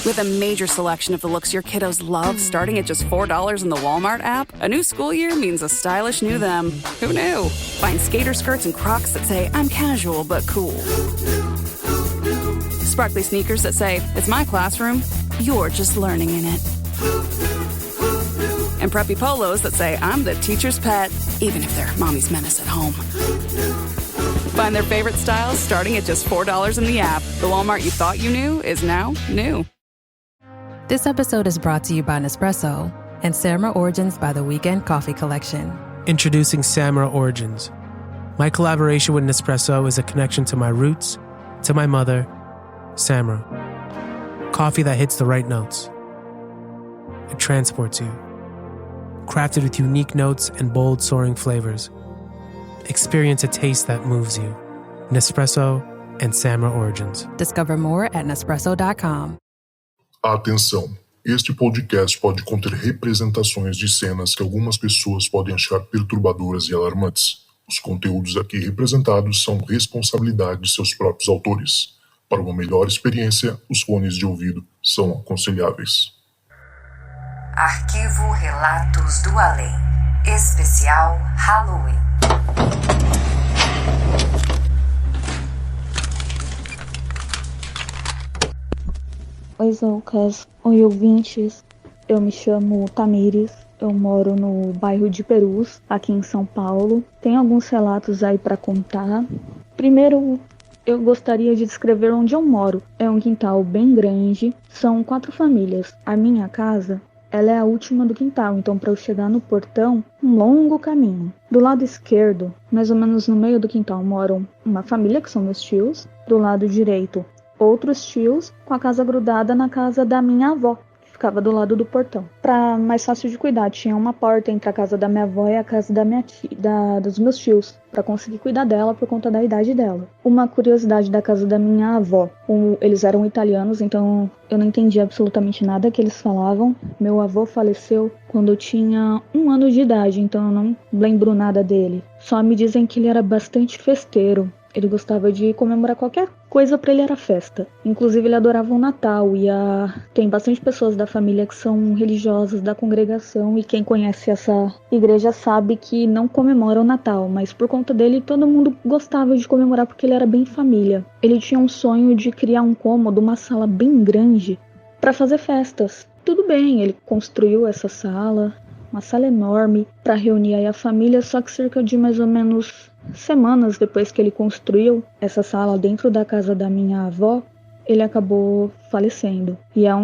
With a major selection of the looks your kiddos love starting at just $4 in the Walmart app, a new school year means a stylish new them. Who knew? Find skater skirts and Crocs that say, I'm casual but cool. Sparkly sneakers that say, it's my classroom, you're just learning in it. And preppy polos that say, I'm the teacher's pet, even if they're mommy's menace at home. Find their favorite styles starting at just $4 in the app. The Walmart you thought you knew is now new. This episode is brought to you by Nespresso and Samra Origins by the Weekend Coffee Collection. Introducing Samra Origins. My collaboration with Nespresso is a connection to my roots, to my mother, Samra. Coffee that hits the right notes. It transports you. Crafted with unique notes and bold soaring flavors. Experience a taste that moves you. Nespresso and Samra Origins. Discover more at Nespresso.com. Atenção! Este podcast pode conter representações de cenas que algumas pessoas podem achar perturbadoras e alarmantes. Os conteúdos aqui representados são responsabilidade de seus próprios autores. Para uma melhor experiência, os fones de ouvido são aconselháveis. Arquivo Relatos do Além. Especial Halloween. Oi, Zoucas. Oi, ouvintes. Eu me chamo Tamires. Eu moro no bairro de Perus, aqui em São Paulo. Tem alguns relatos aí para contar. Primeiro, eu gostaria de descrever onde eu moro. É um quintal bem grande. São 4 famílias. A minha casa, ela é a última do quintal. Então, para eu chegar no portão, um longo caminho. Do lado esquerdo, mais ou menos no meio do quintal, moram uma família, que são meus tios. Do lado direito, outros tios, com a casa grudada na casa da minha avó, que ficava do lado do portão. Para mais fácil de cuidar, tinha uma porta entre a casa da minha avó e a casa da minha tia, dos meus tios, para conseguir cuidar dela por conta da idade dela. Uma curiosidade da casa da minha avó, eles eram italianos, então eu não entendia absolutamente nada que eles falavam. Meu avô faleceu quando eu tinha 1 ano de idade, então eu não lembro nada dele. Só me dizem que ele era bastante festeiro. Ele gostava de comemorar qualquer coisa, para ele era festa. Inclusive ele adorava o Natal e tem bastante pessoas da família que são religiosas da congregação, e quem conhece essa igreja sabe que não comemora o Natal, mas por conta dele todo mundo gostava de comemorar porque ele era bem família. Ele tinha um sonho de criar um cômodo, uma sala bem grande para fazer festas. Tudo bem, ele construiu essa sala, uma sala enorme para reunir aí a família, só que cerca de mais ou menos semanas depois que ele construiu essa sala dentro da casa da minha avó, ele acabou falecendo. E a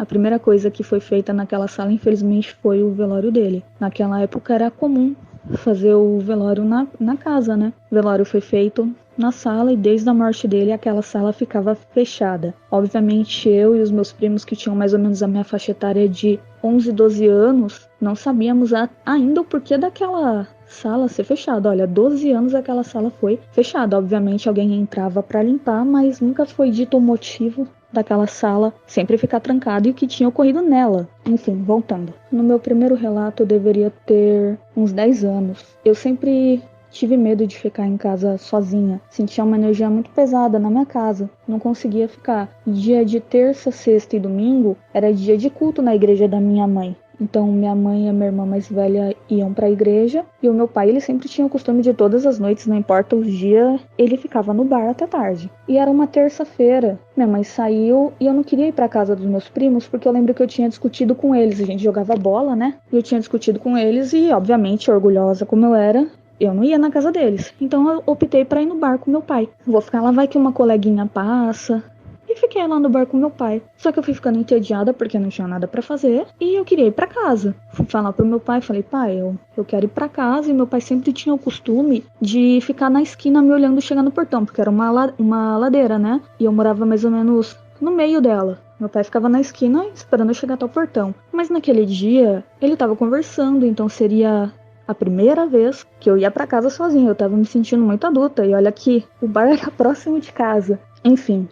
primeira coisa que foi feita naquela sala, infelizmente, foi o velório dele. Naquela época era comum fazer o velório na casa, né? O velório foi feito na sala e desde a morte dele aquela sala ficava fechada. Obviamente eu e os meus primos, que tinham mais ou menos a minha faixa etária de 11, 12 anos, não sabíamos ainda o porquê daquela sala ser fechada. Olha, 12 anos aquela sala foi fechada. Obviamente alguém entrava para limpar, mas nunca foi dito o motivo daquela sala sempre ficar trancada e o que tinha ocorrido nela. Enfim, voltando. No meu primeiro relato eu deveria ter uns 10 anos. Eu sempre tive medo de ficar em casa sozinha. Sentia uma energia muito pesada na minha casa. Não conseguia ficar. Dia de terça, sexta e domingo era dia de culto na igreja da minha mãe. Então minha mãe e a minha irmã mais velha iam para a igreja e o meu pai, ele sempre tinha o costume de todas as noites, não importa os dias, ele ficava no bar até tarde. E era uma terça-feira. Minha mãe saiu e eu não queria ir para casa dos meus primos porque eu lembro que eu tinha discutido com eles. A gente jogava bola, né? E eu tinha discutido com eles e, obviamente, orgulhosa como eu era, eu não ia na casa deles. Então eu optei para ir no bar com meu pai. Vou ficar lá, vai que uma coleguinha passa. E fiquei lá no bar com meu pai. Só que eu fui ficando entediada porque não tinha nada pra fazer e eu queria ir pra casa. Fui falar pro meu pai, falei, pai, eu quero ir pra casa. E meu pai sempre tinha o costume de ficar na esquina me olhando chegar no portão, porque era uma ladeira, né? E eu morava mais ou menos no meio dela. Meu pai ficava na esquina esperando eu chegar até o portão. Mas naquele dia, ele tava conversando, então seria a primeira vez que eu ia pra casa sozinha. Eu tava me sentindo muito adulta. E olha que o bar era próximo de casa. Enfim,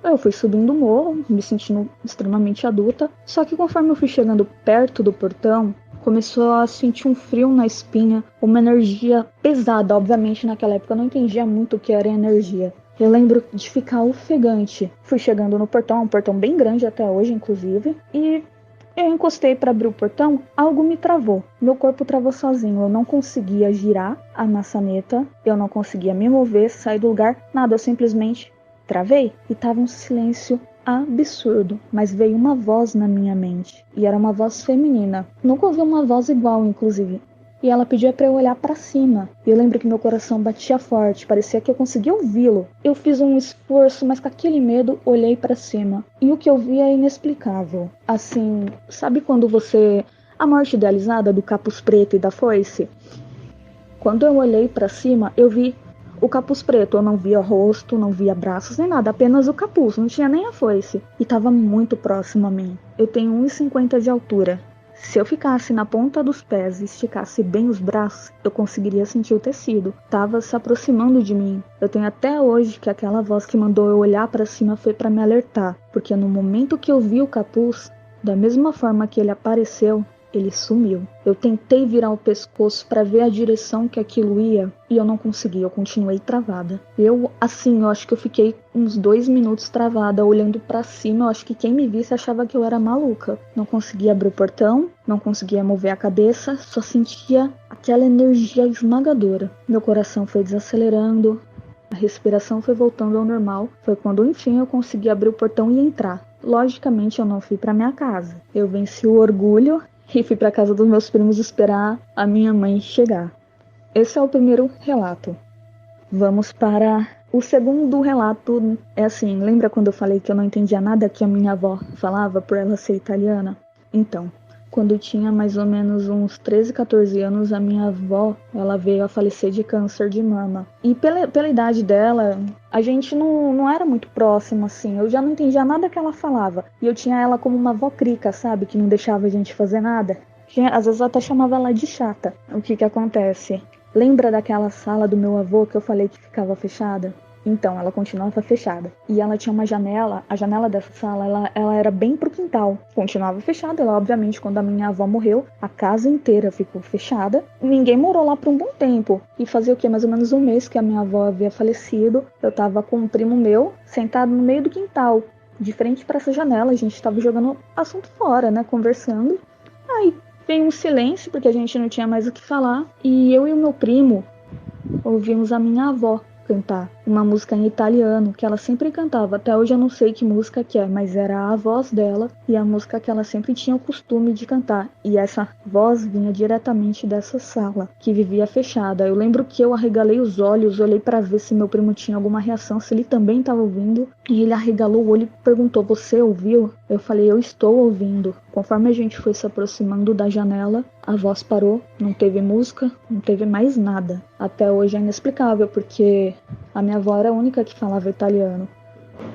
eu fui subindo o morro, me sentindo extremamente adulta. Só que conforme eu fui chegando perto do portão, começou a sentir um frio na espinha, uma energia pesada. Obviamente naquela época eu não entendia muito o que era energia. Eu lembro de ficar ofegante. Fui chegando no portão, um portão bem grande até hoje, inclusive, e eu encostei para abrir o portão, algo me travou. Meu corpo travou sozinho, eu não conseguia girar a maçaneta, eu não conseguia me mover, sair do lugar, nada, eu simplesmente travei. E tava um silêncio absurdo, mas veio uma voz na minha mente, e era uma voz feminina. Nunca ouvi uma voz igual, inclusive. E ela pedia para eu olhar para cima. E eu lembro que meu coração batia forte, parecia que eu conseguia ouvi-lo. Eu fiz um esforço, mas com aquele medo, olhei para cima. E o que eu vi é inexplicável. Assim, sabe quando você... A morte idealizada do capuz preto e da foice? Quando eu olhei para cima, eu vi o capuz preto. Eu não via rosto, não via braços, nem nada. Apenas o capuz, não tinha nem a foice. E estava muito próximo a mim. Eu tenho 1,50 de altura. Se eu ficasse na ponta dos pés e esticasse bem os braços, eu conseguiria sentir o tecido. Tava se aproximando de mim. Eu tenho até hoje que aquela voz que mandou eu olhar para cima foi para me alertar. Porque no momento que eu vi o capuz, da mesma forma que ele apareceu, ele sumiu. Eu tentei virar o pescoço para ver a direção que aquilo ia e eu não consegui, eu continuei travada. Eu acho que eu fiquei uns 2 minutos travada, olhando para cima. Eu acho que quem me visse achava que eu era maluca. Não conseguia abrir o portão, não conseguia mover a cabeça, só sentia aquela energia esmagadora. Meu coração foi desacelerando, a respiração foi voltando ao normal. Foi quando enfim eu consegui abrir o portão e entrar. Logicamente eu não fui para minha casa. Eu venci o orgulho e fui para casa dos meus primos esperar a minha mãe chegar. Esse é o primeiro relato. Vamos para o segundo relato. É assim, lembra quando eu falei que eu não entendia nada que a minha avó falava por ela ser italiana? Então, quando eu tinha mais ou menos uns 13, 14 anos, a minha avó, ela veio a falecer de câncer de mama. E pela idade dela, a gente não era muito próximo, assim. Eu já não entendia nada que ela falava. E eu tinha ela como uma avó crica, sabe? Que não deixava a gente fazer nada. Às vezes eu até chamava ela de chata. O que acontece? Lembra daquela sala do meu avô que eu falei que ficava fechada? Então, ela continuava fechada. E ela tinha uma janela, a janela dessa sala, ela era bem pro quintal. Continuava fechada, ela, obviamente, quando a minha avó morreu, a casa inteira ficou fechada. Ninguém morou lá por um bom tempo. E fazia o quê? Mais ou menos 1 mês que a minha avó havia falecido. Eu tava com um primo meu, sentado no meio do quintal, de frente para essa janela. A gente tava jogando assunto fora, né, conversando. Aí veio um silêncio, porque a gente não tinha mais o que falar. E eu e o meu primo ouvimos a minha avó cantar uma música em italiano que ela sempre cantava. Até hoje eu não sei que música que é, mas era a voz dela e a música que ela sempre tinha o costume de cantar. E essa voz vinha diretamente dessa sala que vivia fechada. Eu lembro que eu arregalei os olhos, olhei para ver se meu primo tinha alguma reação, se ele também estava ouvindo, e ele arregalou o olho e perguntou: "Você ouviu?" Eu falei: "Eu estou ouvindo." Conforme a gente foi se aproximando da janela, a voz parou, não teve música, não teve mais nada. Até hoje é inexplicável, porque a minha avó era a única que falava italiano.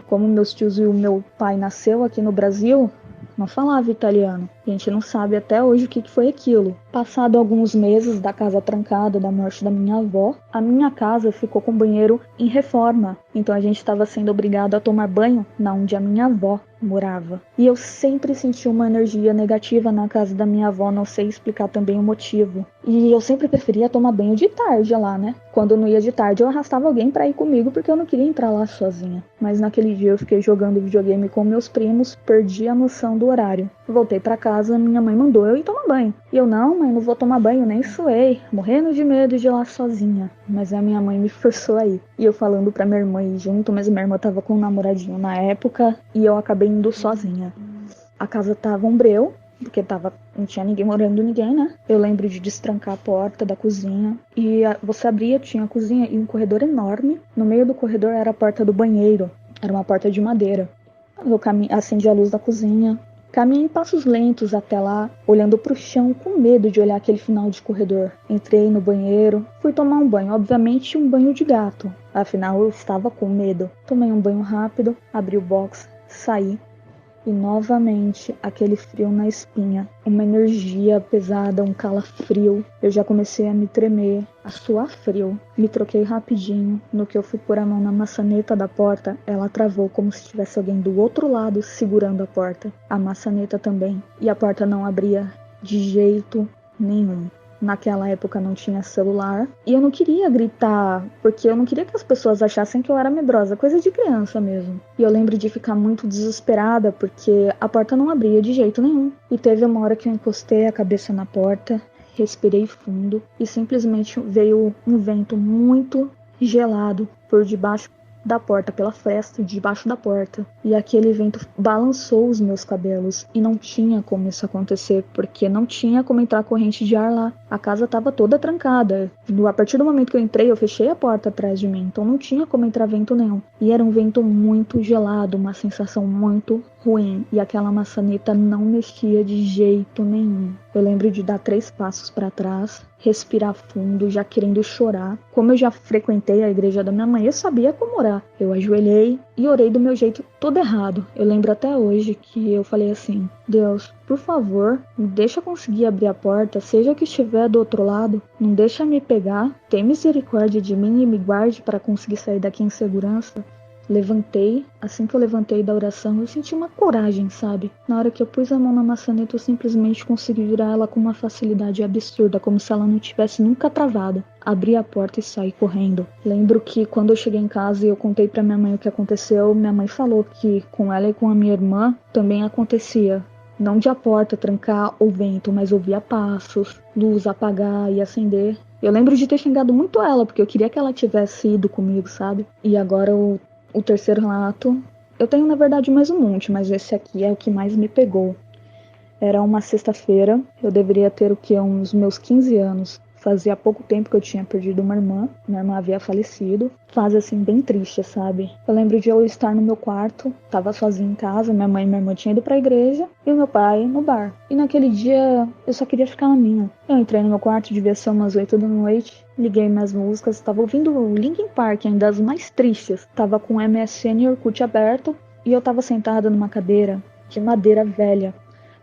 Como meus tios e o meu pai nasceu aqui no Brasil, não falava italiano. A gente não sabe até hoje o que foi aquilo. Passado alguns meses da casa trancada, da morte da minha avó, a minha casa ficou com banheiro em reforma. Então a gente estava sendo obrigado a tomar banho na onde a minha avó morava. E eu sempre senti uma energia negativa na casa da minha avó, não sei explicar também o motivo. E eu sempre preferia tomar banho de tarde lá, né? Quando eu não ia de tarde, eu arrastava alguém pra ir comigo, porque eu não queria entrar lá sozinha. Mas naquele dia eu fiquei jogando videogame com meus primos, perdi a noção do horário. Voltei pra casa, minha mãe mandou eu ir tomar banho. E eu: "Não, mãe, não vou tomar banho, nem suei", morrendo de medo de ir lá sozinha. Mas a minha mãe me forçou a ir. E eu falando pra minha irmã ir junto, mas minha irmã tava com um namoradinho na época, e eu acabei indo sozinha. A casa tava um breu, porque não tinha ninguém morando, né? Eu lembro de destrancar a porta da cozinha, e você abria, tinha a cozinha e um corredor enorme. No meio do corredor era a porta do banheiro, era uma porta de madeira. Eu acendi a luz da cozinha, caminhei em passos lentos até lá, olhando pro chão com medo de olhar aquele final de corredor. Entrei no banheiro, fui tomar um banho, obviamente um banho de gato, afinal eu estava com medo. Tomei um banho rápido, abri o box, saí. E novamente aquele frio na espinha, uma energia pesada, um calafrio. Eu já comecei a me tremer, a suar frio. Me troquei rapidinho. No que eu fui pôr a mão na maçaneta da porta, ela travou como se tivesse alguém do outro lado segurando a porta. A maçaneta também. E a porta não abria de jeito nenhum. naquela época não tinha celular, e eu não queria gritar, porque eu não queria que as pessoas achassem que eu era medrosa, coisa de criança mesmo. E eu lembro de ficar muito desesperada, porque a porta não abria de jeito nenhum. E teve uma hora que eu encostei a cabeça na porta, respirei fundo, e simplesmente veio um vento muito gelado por debaixo da porta, pela fresta debaixo da porta. E aquele vento balançou os meus cabelos. E não tinha como isso acontecer, porque não tinha como entrar corrente de ar lá. A casa estava toda trancada. A partir do momento que eu entrei, eu fechei a porta atrás de mim. Então não tinha como entrar vento nenhum. E era um vento muito gelado, uma sensação muito ruim. E aquela maçaneta não mexia de jeito nenhum. Eu lembro de dar 3 passos para trás, respirar fundo, já querendo chorar. Como eu já frequentei a igreja da minha mãe, eu sabia como orar. Eu ajoelhei e orei do meu jeito todo errado. Eu lembro até hoje que eu falei assim: Deus, por favor, me deixa conseguir abrir a porta, seja o que estiver do outro lado, não deixa me pegar, tem misericórdia de mim e me guarde para conseguir sair daqui em segurança. Levantei, assim que eu levantei da oração, eu senti uma coragem, sabe? Na hora que eu pus a mão na maçaneta, eu simplesmente consegui virar ela com uma facilidade absurda, como se ela não tivesse nunca travado. Abri a porta e saí correndo. Lembro que quando eu cheguei em casa e eu contei pra minha mãe o que aconteceu, minha mãe falou que com ela e com a minha irmã também acontecia. Não de a porta trancar ou vento, mas ouvia passos, luz apagar e acender. Eu lembro de ter xingado muito ela, porque eu queria que ela tivesse ido comigo, sabe? E agora o terceiro relato, eu tenho na verdade mais um monte, mas esse aqui é o que mais me pegou. Era uma sexta-feira, eu deveria ter uns meus 15 anos. Fazia pouco tempo que eu tinha perdido uma irmã, minha irmã havia falecido. Fase assim bem triste, sabe? Eu lembro de eu estar no meu quarto, tava sozinha em casa, minha mãe e minha irmã tinham ido pra igreja e o meu pai no bar. E naquele dia eu só queria ficar na minha. Eu entrei no meu quarto, devia ser umas 8 da noite, liguei minhas músicas, tava ouvindo o Linkin Park, ainda as mais tristes. Tava com o MSN e Orkut aberto e eu tava sentada numa cadeira de madeira velha,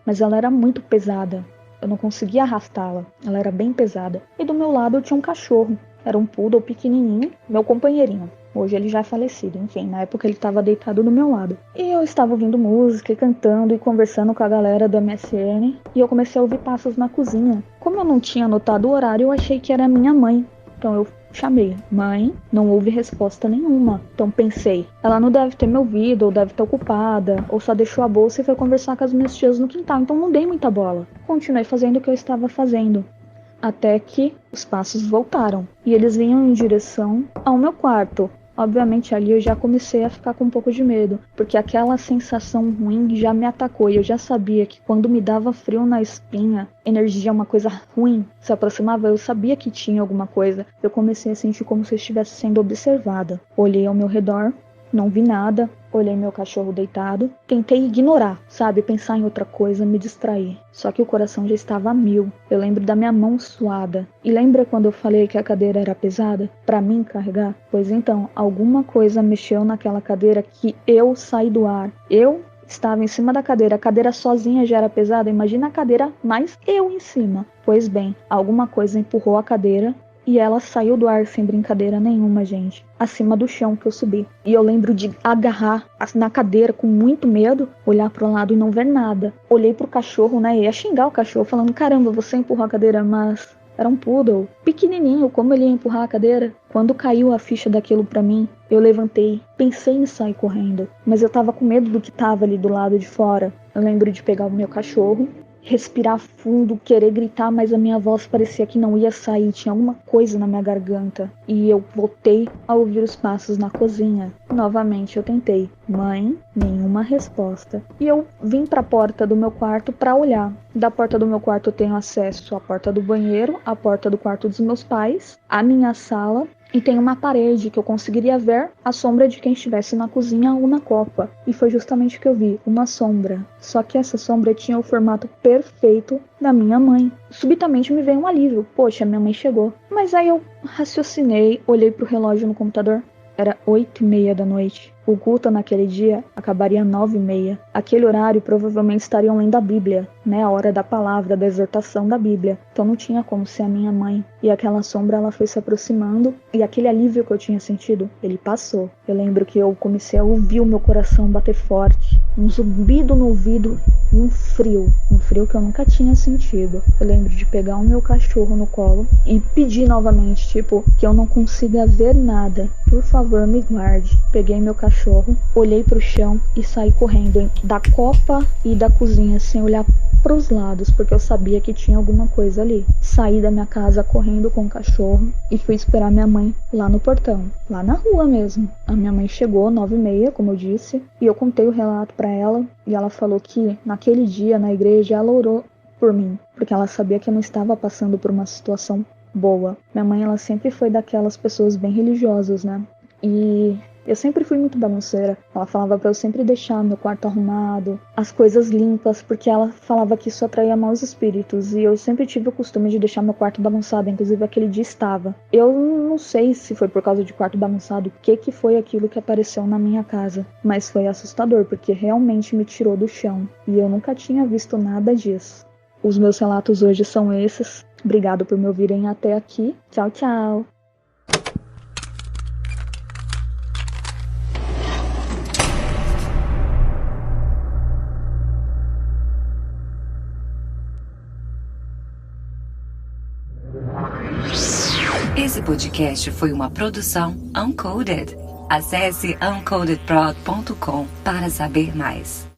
mas ela era muito pesada. Eu não conseguia arrastá-la, ela era bem pesada. E do meu lado eu tinha um cachorro, era um poodle pequenininho, meu companheirinho. Hoje ele já é falecido, enfim, na época ele estava deitado do meu lado. E eu estava ouvindo música, e cantando e conversando com a galera do MSN. E eu comecei a ouvir passos na cozinha. Como eu não tinha anotado o horário, eu achei que era minha mãe. Então eu chamei, mãe, não houve resposta nenhuma. Então pensei, ela não deve ter me ouvido, ou deve estar ocupada, ou só deixou a bolsa e foi conversar com as minhas tias no quintal, então não dei muita bola. Continuei fazendo o que eu estava fazendo, até que os passos voltaram, e eles vinham em direção ao meu quarto. Obviamente ali eu já comecei a ficar com um pouco de medo, porque aquela sensação ruim já me atacou e eu já sabia que quando me dava frio na espinha, energia é uma coisa ruim, se aproximava, eu sabia que tinha alguma coisa. Eu comecei a sentir como se eu estivesse sendo observada. Olhei ao meu redor, não vi nada, olhei meu cachorro deitado, tentei ignorar, sabe, pensar em outra coisa, me distrair. Só que o coração já estava a 1000. Eu lembro da minha mão suada. E lembra quando eu falei que a cadeira era pesada pra mim carregar? Pois então, alguma coisa mexeu naquela cadeira que eu saí do ar. Eu estava em cima da cadeira, a cadeira sozinha já era pesada, imagina a cadeira mais eu em cima. Pois bem, alguma coisa empurrou a cadeira e ela saiu do ar sem brincadeira nenhuma, gente. Acima do chão que eu subi. E eu lembro de agarrar na cadeira com muito medo, olhar pro lado e não ver nada. Olhei pro cachorro, né? E ia xingar o cachorro, falando, caramba, você empurrou a cadeira, mas era um poodle. Pequenininho, como ele ia empurrar a cadeira? Quando caiu a ficha daquilo pra mim, eu levantei, pensei em sair correndo. Mas eu tava com medo do que tava ali do lado de fora. Eu lembro de pegar o meu cachorro, respirar fundo, querer gritar, mas a minha voz parecia que não ia sair, tinha alguma coisa na minha garganta. E eu voltei a ouvir os passos na cozinha. Novamente eu tentei. Mãe, nenhuma resposta. E eu vim para a porta do meu quarto para olhar. Da porta do meu quarto eu tenho acesso à porta do banheiro, à porta do quarto dos meus pais, à minha sala. E tem uma parede que eu conseguiria ver a sombra de quem estivesse na cozinha ou na copa. E foi justamente o que eu vi, uma sombra. Só que essa sombra tinha o formato perfeito da minha mãe. Subitamente me veio um alívio. Poxa, minha mãe chegou. Mas aí eu raciocinei, olhei pro relógio no computador. Era 8h30 da noite. O culto naquele dia acabaria 9h30. Aquele horário provavelmente estariam lendo a Bíblia, né? A hora da palavra, da exortação da Bíblia. Então não tinha como ser a minha mãe. E aquela sombra, ela foi se aproximando. E aquele alívio que eu tinha sentido, ele passou. Eu lembro que eu comecei a ouvir o meu coração bater forte. Um zumbido no ouvido e um frio que eu nunca tinha sentido. Eu lembro de pegar o meu cachorro no colo e pedir novamente, tipo, que eu não consiga ver nada. Por favor, me guarde. Peguei meu cachorro, olhei pro chão e saí correndo da copa e da cozinha sem olhar pros lados, porque eu sabia que tinha alguma coisa ali. Saí da minha casa correndo com o cachorro e fui esperar minha mãe lá no portão, lá na rua mesmo. A minha mãe chegou 9h30, como eu disse, e eu contei o relato pra ela, e ela falou que naquele dia na igreja ela orou por mim, porque ela sabia que eu não estava passando por uma situação boa. Minha mãe, ela sempre foi daquelas pessoas bem religiosas, né? E eu sempre fui muito bagunceira. Ela falava pra eu sempre deixar meu quarto arrumado, as coisas limpas, porque ela falava que isso atraía maus espíritos. E eu sempre tive o costume de deixar meu quarto bagunçado, inclusive aquele dia estava. Eu não sei se foi por causa de quarto bagunçado, o que foi aquilo que apareceu na minha casa. Mas foi assustador, porque realmente me tirou do chão. E eu nunca tinha visto nada disso. Os meus relatos hoje são esses. Obrigado por me ouvirem até aqui. Tchau, tchau. Esse podcast foi uma produção Uncoded. Acesse uncodedprod.com para saber mais.